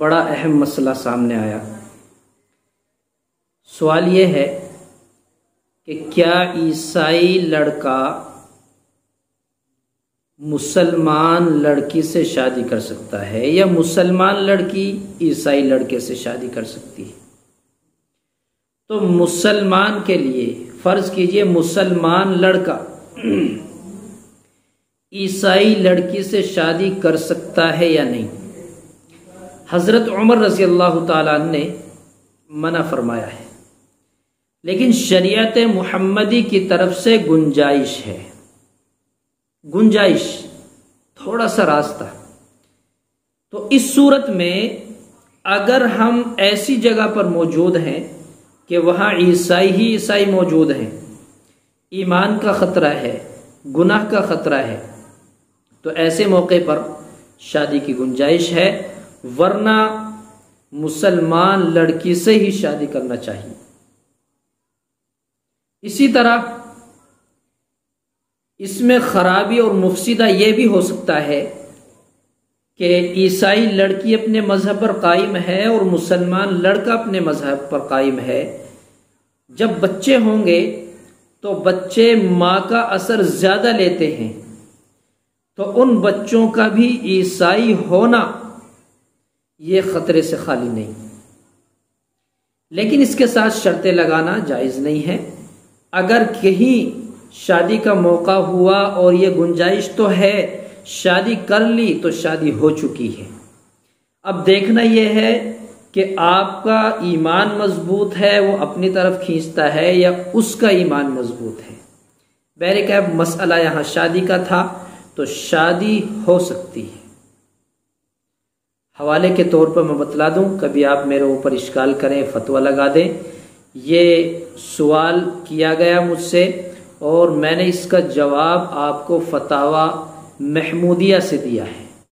बड़ा अहम मसला सामने आया। सवाल ये है कि क्या ईसाई लड़का मुसलमान लड़की से शादी कर सकता है या मुसलमान लड़की ईसाई लड़के से शादी कर सकती है? तो मुसलमान के लिए फर्ज कीजिए मुसलमान लड़का ईसाई लड़की से शादी कर सकता है या नहीं। हजरत उमर रज़ी अल्लाह ताला ने मना फरमाया है, लेकिन शरीयत मुहम्मदी की तरफ से गुंजाइश है, गुंजाइश थोड़ा सा रास्ता। तो इस सूरत में अगर हम ऐसी जगह पर मौजूद हैं कि वहां ईसाई ही ईसाई मौजूद हैं, ईमान का खतरा है, गुनाह का खतरा है, तो ऐसे मौके पर शादी की गुंजाइश है, वरना मुसलमान लड़की से ही शादी करना चाहिए। इसी तरह इसमें खराबी और मुफसिदा यह भी हो सकता है कि ईसाई लड़की अपने मजहब पर कायम है और मुसलमान लड़का अपने मजहब पर कायम है। जब बच्चे होंगे तो बच्चे माँ का असर ज्यादा लेते हैं, तो उन बच्चों का भी ईसाई होना ये खतरे से खाली नहीं। लेकिन इसके साथ शर्तें लगाना जायज नहीं है। अगर कहीं शादी का मौका हुआ और ये गुंजाइश तो है, शादी कर ली तो शादी हो चुकी है। अब देखना यह है कि आपका ईमान मजबूत है, वो अपनी तरफ खींचता है, या उसका ईमान मजबूत है। बहरकैफ मसला यहाँ शादी का था, तो शादी हो सकती है। हवाले के तौर पर मैं बतला दूं, कभी आप मेरे ऊपर इश्काल करें, फतवा लगा दें। ये सवाल किया गया मुझसे और मैंने इसका जवाब आपको फतावा महमूदिया से दिया है।